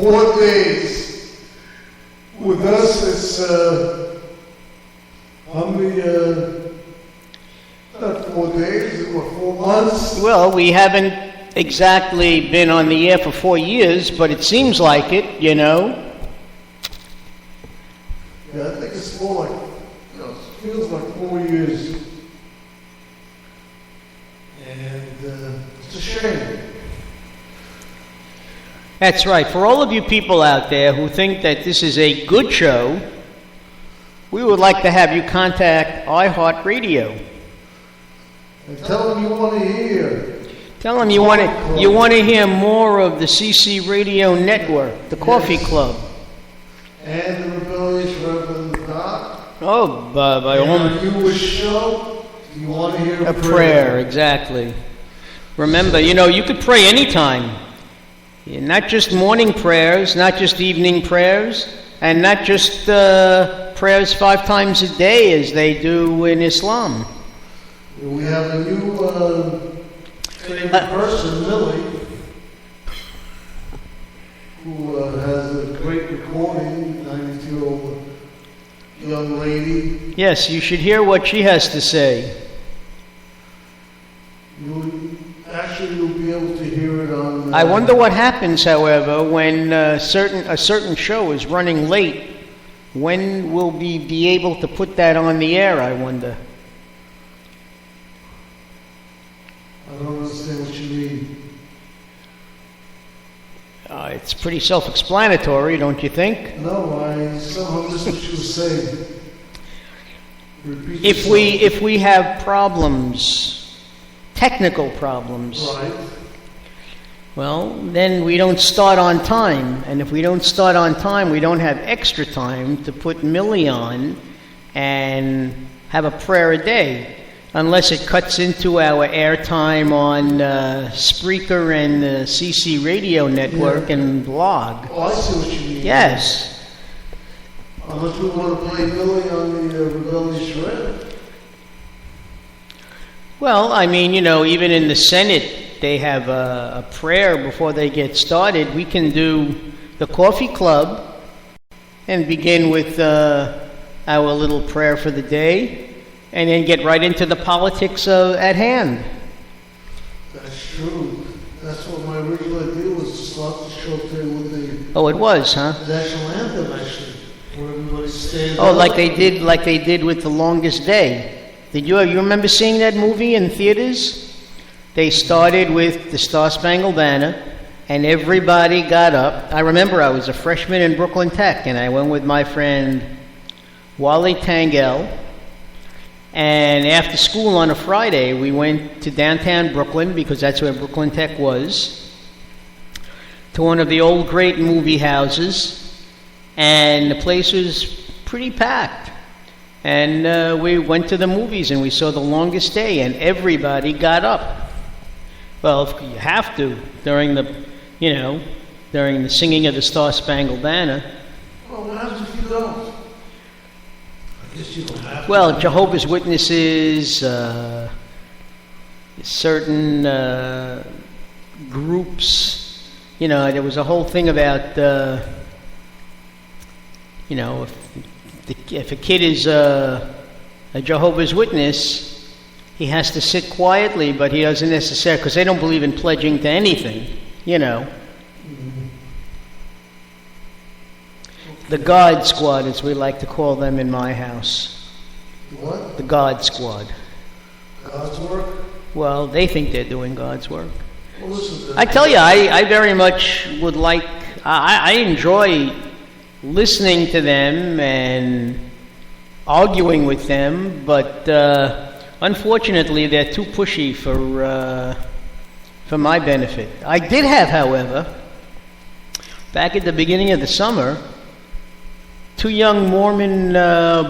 4 days. With us, it's not 4 days, what, 4 months? Well, we haven't exactly been on the air for 4 years, but it seems like it, you know. Yeah, I think it's more like, it feels like 4 years. And it's a shame. That's right. For all of you people out there who think that this is a good show, we would like to have you contact iHeartRadio. And tell them you want to hear. Tell them you want to hear more of the CC Radio Network, the Coffee Club. And the Rebellious Reverend Doc. Oh, by all means. Newish show, you want to hear a prayer, exactly. Remember, you could pray anytime. Not just morning prayers, not just evening prayers, and not just prayers 5 times a day as they do in Islam. We have a new favorite person, Lily, who has a great recording, 92-year-old young lady. Yes, you should hear what she has to say. You'll be able to hear it on... I wonder what happens, however, when a certain show is running late. When will we be able to put that on the air, I wonder? I don't understand what you mean. It's pretty self-explanatory, don't you think? No, I somehow missed what you were saying. If we have problems, technical problems, right, well, then we don't start on time. And if we don't start on time, we don't have extra time to put Millie on and have a prayer a day. Unless it cuts into our airtime on Spreaker and the CC Radio Network and blog. Oh, I see what you mean. Yes. Unless we want to play Millie on the Rebellious Shred. Well, I mean, even in the Senate, they have a prayer before they get started. We can do the Coffee Club and begin with our little prayer for the day. And then get right into the politics at hand. That's true. That's what my original idea was, to start the show today with the... Oh, it was, huh? The national anthem, actually, where everybody stands up. Oh, like they did with The Longest Day. You remember seeing that movie in theaters? They started with the Star-Spangled Banner, and everybody got up. I remember I was a freshman in Brooklyn Tech, and I went with my friend Wally Tangel. And after school on a Friday, we went to downtown Brooklyn, because that's where Brooklyn Tech was, to one of the old great movie houses, and the place was pretty packed. And we went to the movies, and we saw The Longest Day, and everybody got up. Well, you have to during the singing of the Star-Spangled Banner. Well, what happens if you don't? Well, Jehovah's Witnesses, certain groups, there was a whole thing about, if a kid is a Jehovah's Witness, he has to sit quietly, but he doesn't necessarily, because they don't believe in pledging to anything, The God Squad, as we like to call them in my house. What? The God Squad. God's work? Well, they think they're doing God's work. Well, listen, I tell you, I very much would like... I enjoy listening to them and arguing with them, but unfortunately, they're too pushy for my benefit. I did have, however, back at the beginning of the summer, 2 young Mormon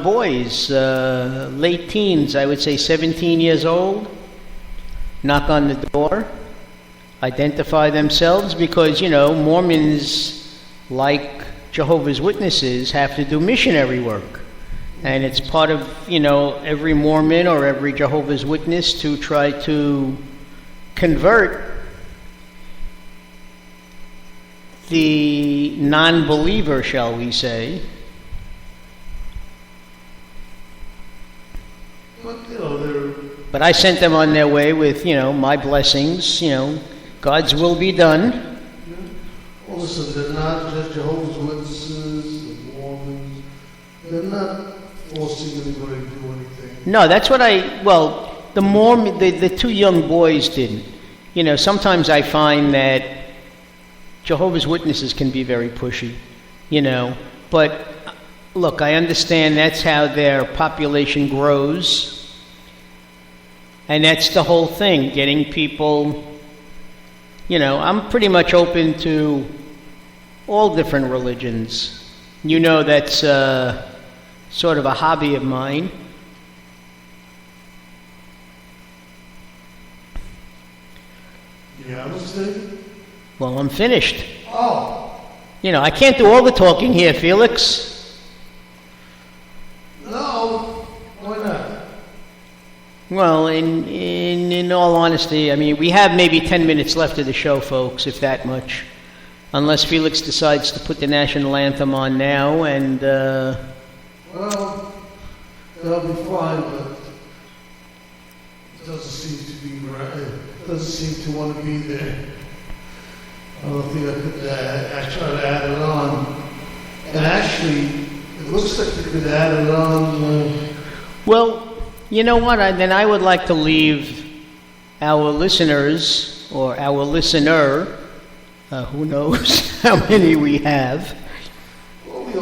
boys, late teens, I would say 17 years old, knock on the door, identify themselves, because, Mormons, like Jehovah's Witnesses, have to do missionary work. And it's part of, every Mormon or every Jehovah's Witness to try to convert the non-believer, shall we say. But I sent them on their way with, my blessings, God's will be done. Well, listen, they're not just Jehovah's Witnesses, the Mormons. They're not forcing anybody to do anything. No, that's what the two young boys didn't. Sometimes I find that Jehovah's Witnesses can be very pushy, but look, I understand that's how their population grows, and that's the whole thing, getting people, I'm pretty much open to all different religions. That's sort of a hobby of mine. You understand? Well, I'm finished. Oh. I can't do all the talking here, Felix. No, why not? Well, in all honesty, we have maybe 10 minutes left of the show, folks, if that much. Unless Felix decides to put the national anthem on now, and... Well, that'll be fine, but it doesn't seem to be right. It doesn't seem to want to be there. I don't think I could I tried to add it on. And actually, it looks like you could add it on. Well, you know what? Then I would like to leave our listeners, or our listener, who knows how many we have,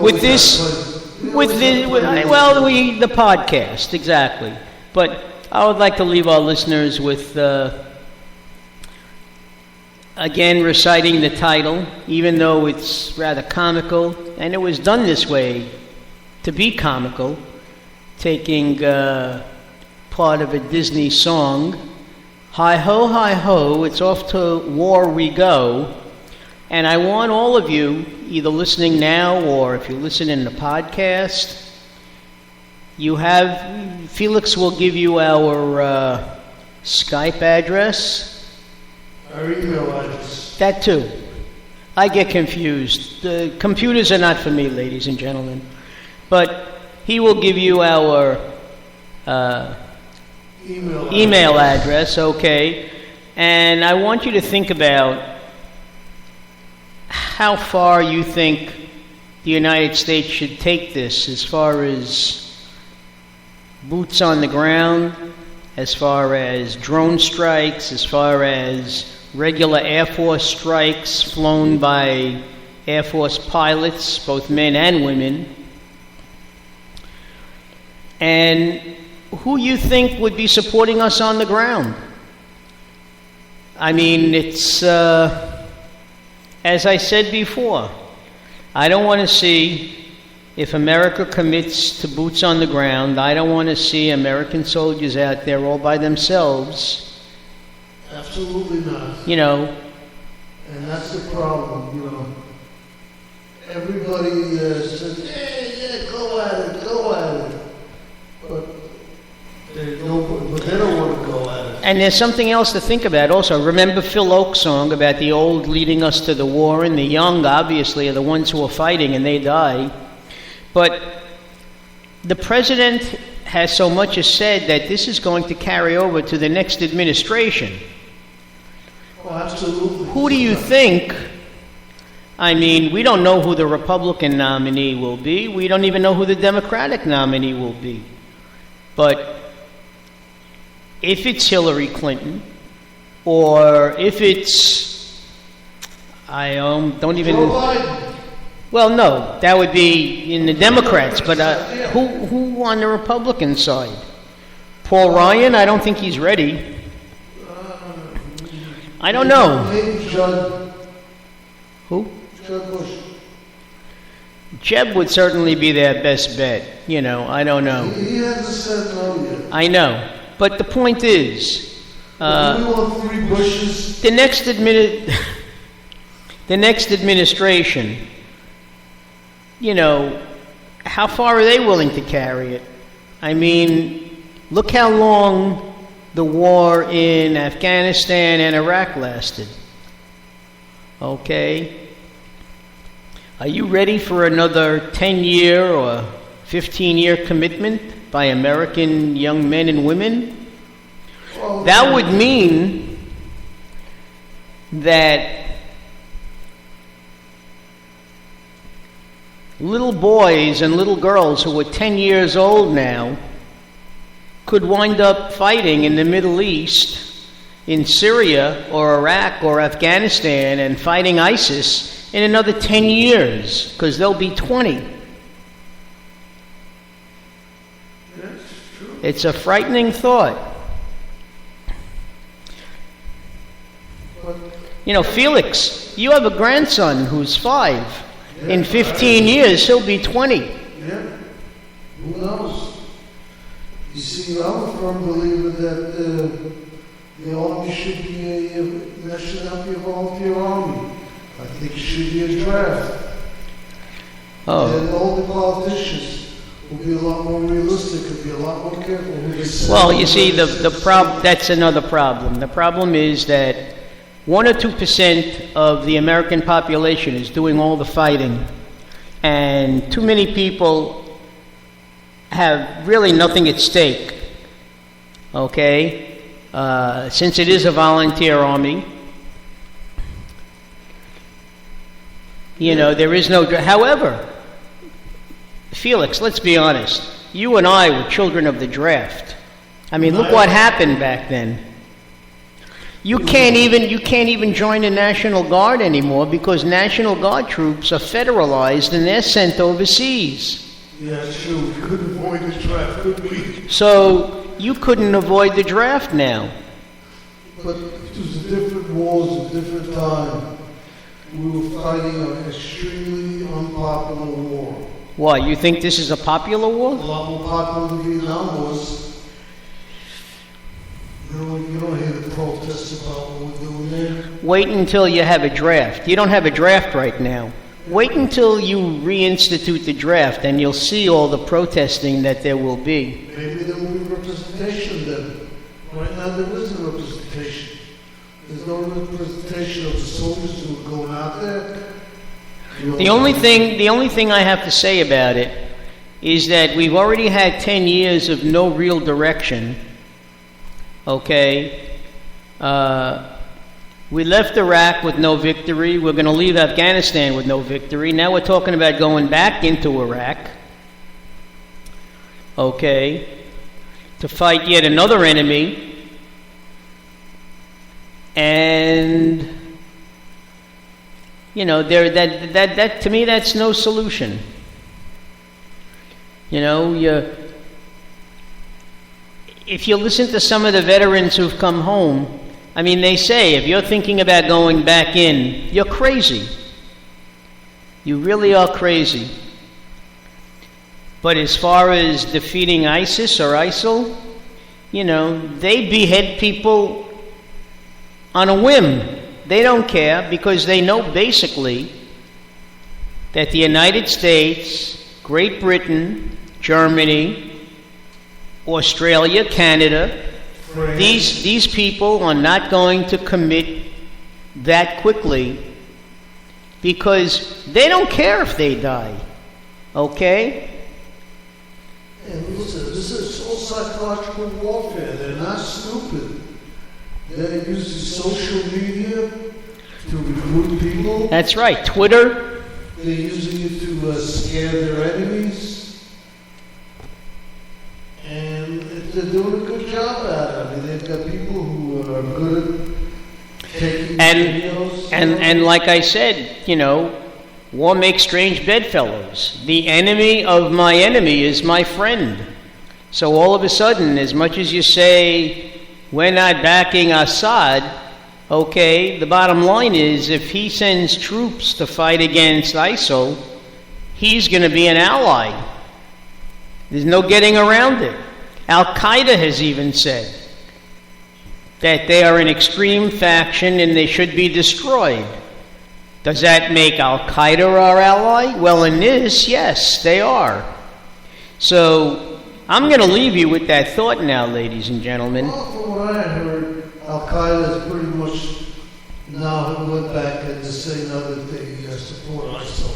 with the podcast, exactly. But I would like to leave our listeners with, again, reciting the title, even though it's rather comical, and it was done this way to be comical, taking part of a Disney song, hi ho, it's off to war we go. And I want all of you, either listening now or if you listen in the podcast, Felix will give you our Skype address. Our email address. That too. I get confused. The computers are not for me, ladies and gentlemen. But he will give you our email address, okay? And I want you to think about how far you think the United States should take this as far as boots on the ground, as far as drone strikes, as far as regular Air Force strikes flown by Air Force pilots, both men and women, and who you think would be supporting us on the ground. It's, as I said before, I don't want to see, if America commits to boots on the ground, I don't want to see American soldiers out there all by themselves. Absolutely not. And that's the problem, Everybody says, yeah, go at it. But they don't want to go at it. And there's something else to think about also. Remember Phil Oak's song about the old leading us to the war, and the young, obviously, are the ones who are fighting and they die. But the president has so much as said that this is going to carry over to the next administration. Oh, absolutely. Who do you think? We don't know who the Republican nominee will be. We don't even know who the Democratic nominee will be. But if it's Hillary Clinton, or if it's, don't even... Joe Biden. Well, no, that would be in the Democrats, but who on the Republican side? Paul Ryan? I don't think he's ready. I don't know. Maybe Jeb. Who? Jeb Bush. Jeb would certainly be their best bet. I don't know. He hasn't said no yet. I know. But the point is... we want 3 Bushes. The next administration, how far are they willing to carry it? Look how long the war in Afghanistan and Iraq lasted. Okay? Are you ready for another 10-year or 15-year commitment by American young men and women? Well, that would mean that little boys and little girls who are 10 years old now could wind up fighting in the Middle East, in Syria or Iraq or Afghanistan, and fighting ISIS in another 10 years, because they'll be 20. That's true. It's a frightening thought. But, You know, Felix, you have a grandson who's 5. In 15 years, he'll be 20. yeah, who knows? You see, I'm a firm believer that the Army should be a nationality volunteer army. I think it should be a draft. Oh. And all the politicians will be a lot more realistic, will be a lot more careful who they send. Well, you see, that's another problem. The problem is that 1 or 2% of the American population is doing all the fighting, and too many people have really nothing at stake, okay? Since it is a volunteer army, you know, there is no... However, Felix, let's be honest. You and I were children of the draft. I mean, look what happened back then. You can't even join the National Guard anymore because National Guard troops are federalized and they're sent overseas. Yeah, sure. We couldn't avoid the draft, could we? So you couldn't avoid the draft now. But it was different wars, a different time. We were fighting an extremely unpopular war. Why, you think this is a popular A war? lot more popular than Vietnam was. You don't hear the protests about what we're doing there. Wait until you have a draft. You don't have a draft right now. Wait until you reinstitute the draft and you'll see all the protesting that there will be. Maybe there will be representation then. Right now there isn't representation. There's no representation of the soldiers who are going out there. The only thing I have to say about it is that we've already had 10 years of no real direction. Okay? We left Iraq with no victory. We're going to leave Afghanistan with no victory. Now we're talking about going back into Iraq. Okay? To fight yet another enemy. And, you know, that to me, that's no solution. You know, if you listen to some of the veterans who've come home, I mean, they say, if you're thinking about going back in, you're crazy. You really are crazy. But as far as defeating ISIS or ISIL, you know, they behead people on a whim. They don't care because they know basically that the United States, Great Britain, Germany, Australia, Canada, these people are not going to commit that quickly because they don't care if they die. Okay? And listen, this is all psychological warfare. They're not stupid. They're using social media to recruit people. That's right. Twitter. They're using it to scare their enemies. And they're doing a good job at it. I mean, they've got people who are good at taking videos. And like I said, you know, war makes strange bedfellows. The enemy of my enemy is my friend. So all of a sudden, as much as you say, we're not backing Assad, okay, the bottom line is if he sends troops to fight against ISIL, he's going to be an ally. There's no getting around it. Al-Qaeda has even said that they are an extreme faction and they should be destroyed. Does that make Al-Qaeda our ally? Well, in this, yes, they are. So I'm going to leave you with that thought now, ladies and gentlemen. Well, from what I heard, Al-Qaeda is pretty much now went back and to say now that they support ISIL.